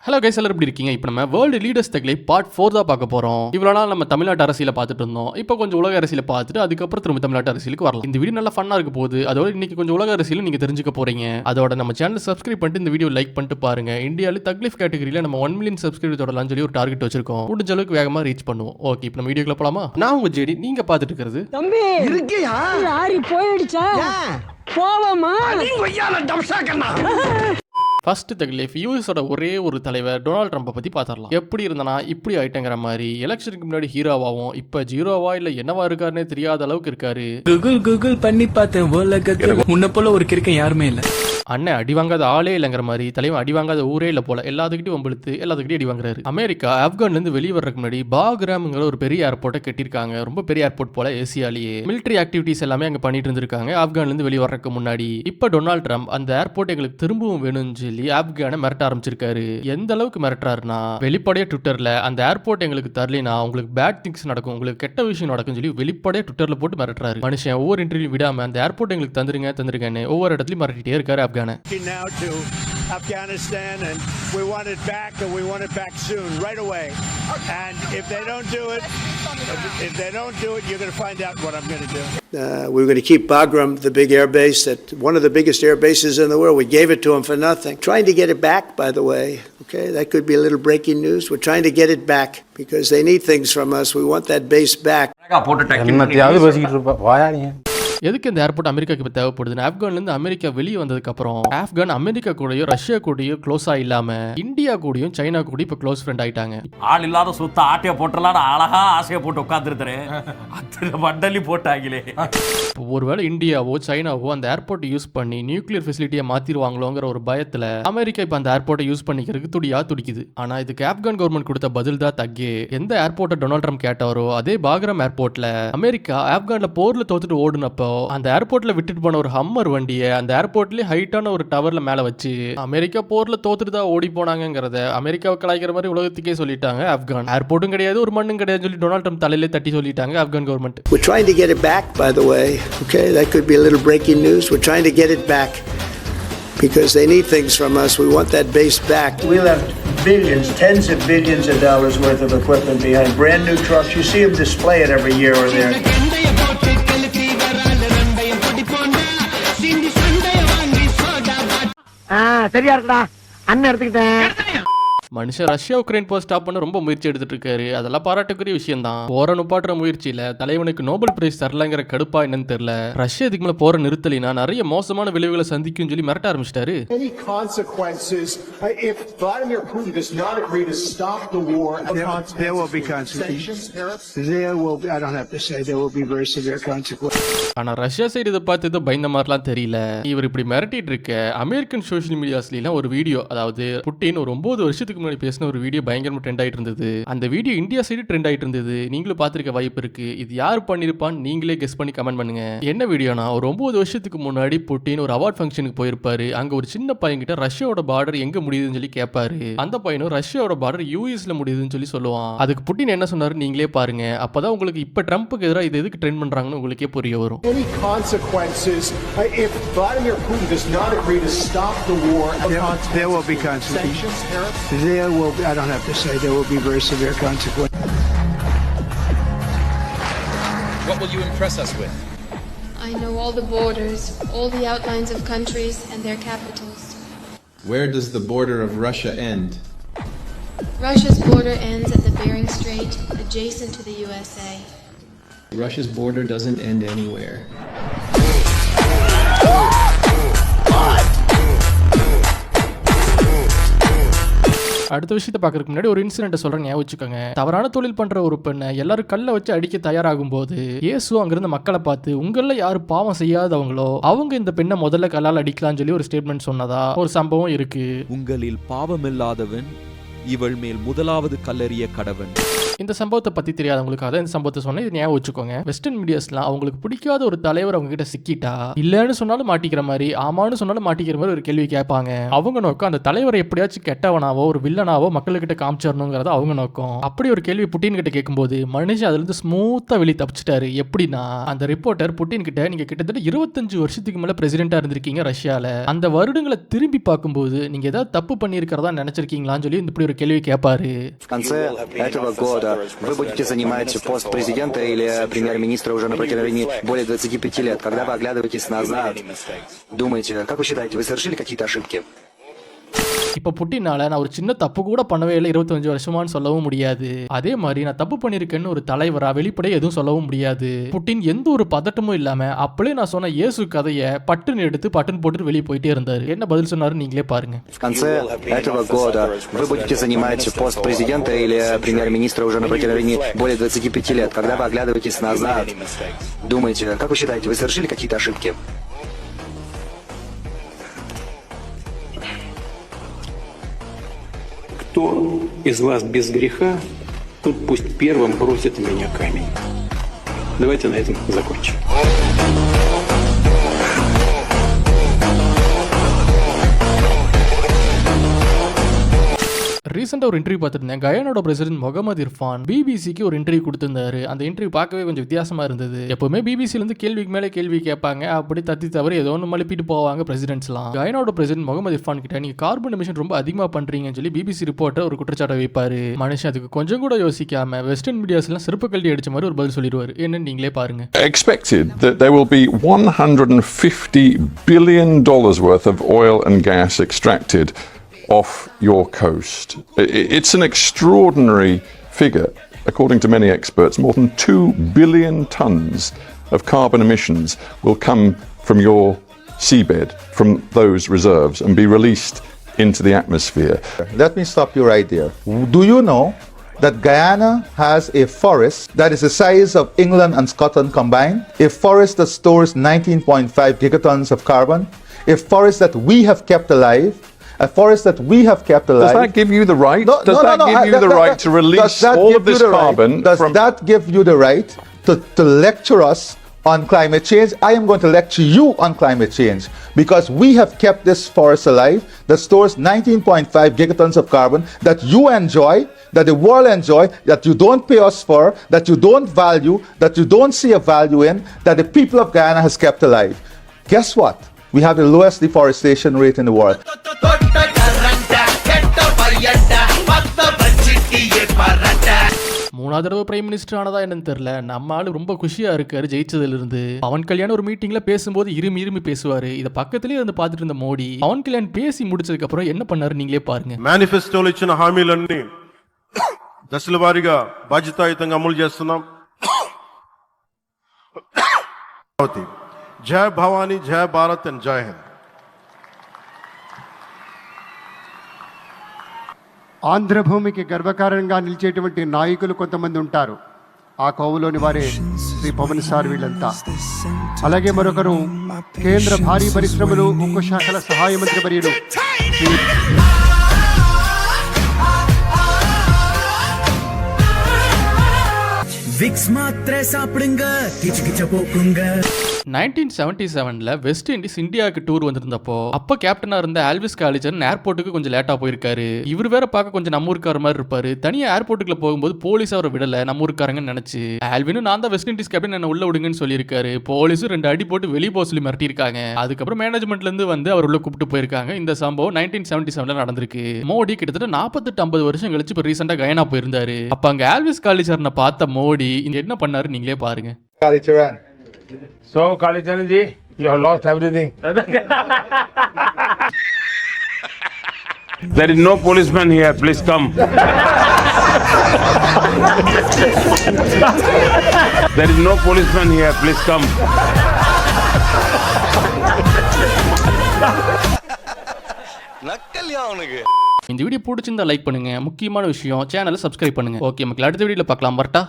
Hello guys, எல்லாரும் எப்படி இருக்கீங்க? இப்போ நம்ம வேர்ல்டு லீடர்ஸ் தக்லை பார்ட் 4 தான் பார்க்க போறோம். இவ்வளவு நாள் நம்ம தமிழ்நாட்டு அரசியலை பார்த்துட்டு இருந்தோம். இப்போ கொஞ்சம் உலக அரசியலை பார்த்துட்டு அதுக்கப்புறம் திரும்ப தமிழ்நாட்டு அரசியலுக்கு வரலாம். இந்த வீடியோ நல்லா ஃபன்னா இருக்க போகுது. அதோட இன்னைக்கு கொஞ்சம் உலக அரசியலும் நீங்க தெரிஞ்சுக்க போறீங்க. அதோட நம்ம சேனல் சப்ஸ்கிரைப் பண்ணிட்டு இந்த வீடியோ லைக் பண்ணிட்டு பாருங்க. இந்தியாவில் தக்லீஃப் கேட்டகரியில நம்ம 1 மில்லியன் சப்ஸ்கிரைபர் தொடரலாம்னு சொல்லி ஒரு டார்கெட் வச்சிருக்கோம். முடிஞ்ச அளவுக்கு வேகமா ரீச் பண்ணுவோம். ஓகே, இப்போ நம்ம வீடியோக்குள்ள போலாமா? நான் உங்க ஜெடி, நீங்க பார்த்துட்டு இருக்கிறது தம்பி இருக்கியா? லாரி போயிடுச்சா? போவோமா? ஃபர்ஸ்ட் தக்லீஃப் யூஎஸோட ஒரே ஒரு தலைவர் டொனால்ட் ட்ரம்பை பத்தி பார்த்தரலாம். எப்படி இருந்தானா இப்படி ஆயிட்டங்கிற மாதிரி எலெக்ஷனுக்கு முன்னாடி ஹீரோவாவும் இப்ப ஜீரோவா இல்ல என்னவா இருக்காருன்னே தெரியாத அளவுக்கு இருக்காரு. கூகுள் பண்ணி பார்த்தேன், உலகத்துல உன்ன போல ஒரு கிறுக்கன் யாருமே இல்ல. அண்ணன் அடி வாங்காத ஆளே இல்லைங்கிற மாதிரி தலைவன் அடி வாங்காத ஊரே இல்லை போல எல்லாத்துக்கிட்டையும் வம்பிழுத்து எல்லாத்துக்கிட்டையும் அடி வாங்குறாரு. அமெரிக்கா ஆப்கான்லேருந்து வெளியே வர்றதுக்கு முன்னாடி பாக்ராம்ங்கிற ஒரு பெரிய ஏர்போர்ட்டை கட்டியிருக்காங்க. ரொம்ப பெரிய ஏர்போர்ட் போல ஏசியாலேயே. மிலிட்டரி ஆக்டிவிட்டிஸ் எல்லாமே அங்கே பண்ணிட்டு இருந்திருக்காங்க ஆப்கான்லேருந்து வெளியே வர்றதுக்கு முன்னாடி. இப்போ டொனால்ட் ட்ரம்ப் அந்த ஏர்போர்ட் எங்களுக்கு திரும்பவும் வேணும்னு சொல்லி ஆப்கானை மிரட்ட ஆரம்பிச்சிருக்காரு. எந்த அளவுக்கு மிரட்டுறாருன்னா, வெளிப்படையா ட்விட்டர்ல அந்த ஏர்போர்ட் எங்களுக்கு தரலினா உங்களுக்கு பேட் திங்ஸ் நடக்கும், உங்களுக்கு கெட்ட விஷயம் நடக்கும் சொல்லி வெளிப்படையா ட்விட்டர்ல போட்டு மிரட்டுறாரு. மனுஷன் ஒவ்வொரு இன்டர்வியூ விடாம அந்த ஏர்போர்ட் எங்களுக்கு தந்துருங்கன்னு ஒவ்வொரு இடத்துலயும் மிரட்டிட்டே இருக்காரு ஆப்கான. Now to Afghanistan, and we want it back, and we want it back soon, right away. And if they don't do it, you're going to find out what I'm going to do. We were going to keep Bagram, the big air base, one of the biggest air bases in the world. We gave it to them for nothing. Trying to get it back, by the way. Okay, that could be a little breaking news. We're trying to get it back because they need things from us. We want that base back. எதுக்கு இந்த airport அமெரிக்காவுக்கு இப்போ தேவைப்படுதுன்னு, ஆப்கான்லேருந்து America வெளியே வந்ததுக்கு அப்புறம் Afghan America கூடயும் Russia கூடயும் க்ளோஸா இல்லாம இந்தியா கூடயும் சைனா கூட இப்போ க்ளோஸ் ஃப்ரெண்ட் ஆயிட்டாங்க. ஆள் இல்லாத சுத்த ஆட்டையை போட்டுலாம் அழகா ஆசையை போட்டு உட்காந்துருத்தேன் மண்டலி போட்டாங்களே. ஒருவேளை இந்தியாவோ சைனாவோ அந்த ஏர்போர்ட்டை யூஸ் பண்ணி நியூக்ளியர் ஃபெசிலிட்டியை மாத்திருவாங்களோங்கிற ஒரு பயத்துல அமெரிக்கா இப்போ அந்த ஏர்போர்ட்டை யூஸ் பண்ணிக்கிறதுக்கு துடிக்குது. ஆனா இதுக்கு ஆப்கான் கவர்மெண்ட் கொடுத்த பதில் தான் தக்கே. எந்த ஏர்போர்ட்டை டொனால்ட் ட்ரம்ப் கேட்டாரோ அதே பாக்ராம் ஏர்போர்ட்ல அமெரிக்கா ஆப்கான்ல போர்ல தோத்துட்டு ஓடுனப்போ அந்த ஏர்போர்ட்ல விட்டுட்டு போன ஒரு ஹம்மர் வண்டியை அந்த ஏர்போர்ட்லயே ஹைட்டான ஒரு டவர்ல மேல வச்சு அமெரிக்கா போர்ல தோத்துட்டு தான் ஓடி போனாங்கிறத அமெரிக்காவை கலாய்க்கிற மாதிரி உலகத்துக்கே சொல்லிட்டாங்க ஆப்கான். ஏர்போர்ட்டும் கிடையாது, ஒரு மண்ணும் கிடையாது சொல்லி டொனால்ட் ட்ரம்ப் தலையிலே தட்டி சொல்லிட்டாங்க Afghan government. We're trying to get it back, by the way. Okay, that could be a little breaking news. We're trying to get it back because they need things from us. We want that base back. We left billions, tens of billions of dollars worth of equipment behind, brand new trucks. You see them display it every year or there. சரியா இருக்குடா, அண்ணன் எடுத்துக்கிட்டேன். மனுஷன் Russia Ukraine போர் stop பண்ண ரொம்ப முயற்சி எடுத்துட்டு இருக்காரு. அதெல்லாம் பாராட்டுக்குரிய விஷயம் தான். போரை நுப்பாட்டுற முயற்சியில தலைவனுக்கு நோபல் பிரைஸ் தரலங்கிற கடுப்பா என்னன்னு தெரியல. ரஷ்யா இதுக்கு மேல போரை நிறுத்தலினா நிறைய மோசமான விளைவுகளை சந்திக்கும் சொல்லி மிரட்ட ஆரம்பிச்சிட்டாரு. Any consequences if Vladimir Putin does not agree to stop the war? There will be consequences. There will be, I don't have to say, there will be very severe consequences. ஆனா ரஷ்யா சைடு இதை பார்த்து ஏதோ பயந்த மாதிரிலாம் தெரியல. இவர் இப்படி மிரட்டிட்டு இருக்க அமெரிக்கன் சோஷியல் மீடியாஸ்லாம் ஒரு வீடியோ, அதாவது புட்டின் ஒரு 9 வருஷத்துக்கு முன்னாடி பேசின ஒரு வீடியோ பயங்கரமா ட்ரெண்ட் ஆயிட்டு இருந்தது. அந்த வீடியோ இந்தியா சைடு ட்ரெண்ட் ஆயிட்டு இருந்தது. நீங்களும் பார்த்திருக்க வாய்ப்பு இருக்கு. இது யார் பண்ணிருப்பான்னு நீங்களே கெஸ் பண்ணி கமெண்ட் பண்ணுங்க. என்ன வீடியோனா, ஒரு 9 வருஷத்துக்கு முன்னாடி புட்டின் ஒரு அவார்ட் ஃபங்க்ஷனுக்கு போயிருப்பாரு. அங்க ஒரு சின்ன பையன்கிட்ட ரஷ்யாவோட பார்டர் எங்க முடியுதுன்னு சொல்லி கேட்பாரு. அந்த பையனும் ரஷ்யாவோட பார்டர் யூஎஸ்ல முடியுதுன்னு சொல்லி சொல்லுவான். அதுக்கு புட்டின் என்ன சொன்னாரு நீங்களே பாருங்க. அப்பதான் உங்களுக்கு இப்ப ட்ரம்ப்புக்கு எதிராக இது எதுக்கு ட்ரெண்ட் பண்றாங்கன்னு உங்களுக்கே புரிய வரும். Any consequences if Vladimir Putin does not agree to stop the war? There will be consequences. There will be, I don't have to say, there will be very severe consequences. What will you impress us with? I know all the borders, all the outlines of countries and their capitals. Where does the border of Russia end? Russia's border ends at the Bering Strait, adjacent to the USA. Russia's border doesn't end anywhere. அடுத்த விஷயத்தை பார்க்கறதுக்கு முன்னாடி ஒரு incident சொல்றேன், ஞாபகம் வச்சுக்கோங்க. தவறான தொழில் பண்ற ஒரு பெண்ணை எல்லாரும் கல்லை வச்சு அடிக்க தயாராகும் போது இயேசு அங்கிருந்த மக்களை பார்த்து உங்கள யாரு பாவம் செய்யாதவங்களோ அவங்க இந்த பெண்ணை முதல்ல கல்லால் அடிக்கலாம்னு சொல்லி ஒரு ஸ்டேட்மெண்ட் சொன்னதா ஒரு சம்பவம் இருக்கு. உங்களில் பாவமில்லாதவன் இவள் மேல் முதலாவது கல்லறிய கடவன். இந்த சம்பவத்தை பத்தி தெரியாதவங்களுக்காக இந்த சம்பவத்தை சொன்னேன். இது ஞாபகம் வச்சுக்கோங்க. வெஸ்டர்ன் மீடியாஸ்லாம் அவங்களுக்கு பிடிக்காத ஒரு தலைவர் அவங்க கிட்ட சிக்கிட்டா இல்லன்னு சொன்னாலும் மாட்டிக்கிற மாதிரி, ஆமான்னு சொன்னாலும் மாட்டிக்கிற மாதிரி ஒரு கேள்வி கேட்பாங்க. அவங்க நோக்கம் அந்த தலைவரை எப்படியாச்சும் கெட்டவனாவோ ஒரு வில்லனாவோ மக்கள்கிட்ட காமிச்சிடணுங்கிறத அவங்க நோக்கம். அப்படி ஒரு கேள்வி புட்டின் கிட்ட கேட்கும்போது மனுஷன் அதுல இருந்து ஸ்மூத்தா வெளியே தப்பிச்சிட்டாரு. எப்படின்னா, அந்த ரிப்போர்ட்டர் புட்டின் கிட்ட நீங்க கிட்டத்தட்ட 25 வருஷத்துக்கு மேல பிரசிடென்டா இருந்திருக்கீங்க ரஷ்யால, அந்த வருடங்களை திரும்பி பார்க்கும்போது நீங்க ஏதாவது தப்பு பண்ணியிருக்கிறதா நினைச்சிருக்கீங்களான்னு சொல்லி இப்படி ஒரு கேள்வி கேட்பாரு. В конце этого года вы будете занимать пост президента или премьер-министра уже на протяжении более 25 лет. Когда вы оглядываетесь назад, думаете, как вы считаете, вы совершили какие-то ошибки? இப்ப புட்டினால நான் ஒரு சின்ன தப்பு கூட பண்ணவே இல்லை 25 வருஷமான்னு சொல்லவும் முடியாது. அதே மாதிரி நான் தப்பு பண்ணிருக்கேன்னு ஒரு தலைவரா வெளிப்படையா எதுவும் சொல்லவும் முடியாது. புட்டின் எந்த ஒரு பதட்டமும் இல்லாம அப்படியே நான் சொன்ன இயேசு கதையை பட்டுன்னு எடுத்து பட்டன் போட்டு வெளியே போயிட்டே இருந்தாரு. என்ன பதில் சொன்னாரு நீங்களே பாருங்க. В конце этого года вы будете занимать пост президента или премьер-министра уже на протяжении более 25 лет. Когда вы оглядываетесь назад, думаете, как вы считаете, вы совершили какие-то ошибки? Кто из вас без греха, тут пусть первым бросит в меня камень. Давайте на этом закончим. ரீசெண்டா ஒரு இன்டர்வியூ பார்த்துருந்தேன். கயானாவோட பிரசிடென்ட் முகமது இர்ஃபான் பிபிசிக்கு ஒரு இன்டர்வியூ கொடுத்திருந்தாரு. அந்த இன்டர்வியூ பார்க்கவே கொஞ்சம் வித்தியாசமா இருந்தது. எப்பவுமே பிபிசில இருந்து கேள்விக்கு மேலே கேள்வி கேட்பாங்க, அப்படி தத்தி தவறு ஏதோ ஒன்று மழுப்பிட்டு போவாங்க பிரசிடென்ட்ஸ்லாம். கயானாவோட பிரசிடென்ட் முகமது இர்ஃபான் கிட்ட நீங்க கார்பன் எமிஷன் ரொம்ப அதிகமா பண்றீங்கன்னு சொல்லி பிபிசி ரிப்போர்ட்டர் ஒரு குற்றச்சாட்டை வைப்பாரு. மனுஷன் அதுக்கு கொஞ்சம் கூட யோசிக்காம வெஸ்டர்ன் மீடியாஸ் எல்லாம் செருப்பு கழட்டி அடிச்ச மாதிரி ஒரு பதில் சொல்லிடுவாரு. என்னன்னு நீங்களே பாருங்க. Expected that there will be $150 billion worth of oil and gas extracted off your coast. It's an extraordinary figure. According to many experts, more than 2 billion tons of carbon emissions will come from your seabed, from those reserves, and be released into the atmosphere. Let me stop you right there. Do you know that Guyana has a forest that is the size of England and Scotland combined? A forest that stores 19.5 gigatons of carbon? A forest that we have kept alive? A forest that we have kept alive. Does that give you the right? Does that give you the right to release all of this carbon? Does that give you the right to lecture us on climate change? I am going to lecture you on climate change because we have kept this forest alive that stores 19.5 gigatons of carbon that you enjoy, that the world enjoy, that you don't pay us for, that you don't value, that you don't see a value in, that the people of Guyana has kept alive. Guess what? We have the lowest deforestation rate in the world. மூணாவது தடவை prime minister ஆனதா என்னன்னு தெரியல. நம்ம ஆளு ரொம்ப குஷியா இருக்காரு ஜெயிச்சதுல இருந்து. பவன் கல்யாண் ஒரு மீட்டிங்ல பேசும்போது இருமி பேசுவாரு. இத பக்கத்துலயே வந்து பாத்துட்டு இருந்த மோடி பவன் கல்யாண் பேசி முடிச்சதுக்கு அப்புறம் என்ன பண்ணாரு நீங்களே பாருங்க. మేనిఫెస్టోలో ఇచ్చిన హామీలన్నీ దశల వారీగా బాధ్యతాయుతంగా అమలు చేస్తున్నాం. జై భవానీ, జై భారత్ అండ్ జై హింద్. ఆంధ్రభూమికి గర్వకారణంగా నిలిచేటువంటి నాయకులు కొంతమంది ఉంటారు. ఆ కోవలోని వారే శ్రీ పవన్ సార్ వీళ్ళంతా. అలాగే మరొకరు కేంద్ర భారీ పరిశ్రమలు ఉక్కు శాఖల సహాయ మంత్రి వర్యులు விக்ஸ் மாத்திரை சாப்பிடுங்க, கிச்சு கிச்ச போக்குங்க. 1977ல வெஸ்ட் இண்டீஸ் இந்தியாவுக்கு டூர் வந்திருந்தப்போ அப்ப கேப்டனா இருந்த ஆல்விஸ் காலிஜன் ஏர்போர்ட்டுக்கு கொஞ்சம் லேட்டா போயிருக்காரு. இவர் வேற பார்க்க கொஞ்சம் நம்ம ஊருக்கார மாதிரி இருப்பாரு. தனியா ஏர்போர்ட்டுக்குள்ள போகும்போது போலீஸ் அவரை விடல, நம்ம ஊருக்காரங்கன்னு நினைச்சு ஆல்வினும் நான் தான் வெஸ்ட் இண்டீஸ் கேப்டன் என்ன உள்ள விடுங்கன்னு சொல்லியிருக்காரு. போலீஸும் 2 அடி போட்டு வெளியே போக சொல்லி மிரட்டியிருக்காங்க. அதுக்கப்புறம் மேனேஜ்மெண்ட்ல இருந்து வந்து அவர் உள்ள கூப்பிட்டு போயிருக்காங்க. இந்த சம்பவம் 1977ல நடந்திருக்கு. மோடி கிட்டத்தட்ட 48-50 வருஷம் கழிச்சு இப்ப ரீசெண்டா கயானா போயிருந்தாரு. அப்ப அங்க ஆல்விஸ் காலிஜனை பார்த்த மோடி இங்க என்ன பண்ணாரு நீங்களே பாருங்க. So, Kalicharan ji, you have lost everything. There is no policeman here. Please come. There is no policeman here. Please come. இந்த வீடியோ பிடிச்சிருந்தா லைக் பண்ணுங்க. முக்கியமான விஷயம் சேனலை சப்ஸ்கிரைப் பண்ணுங்க. ஓகே மக்கள், அடுத்த வீடியோல பார்க்கலாம். வரட்டா.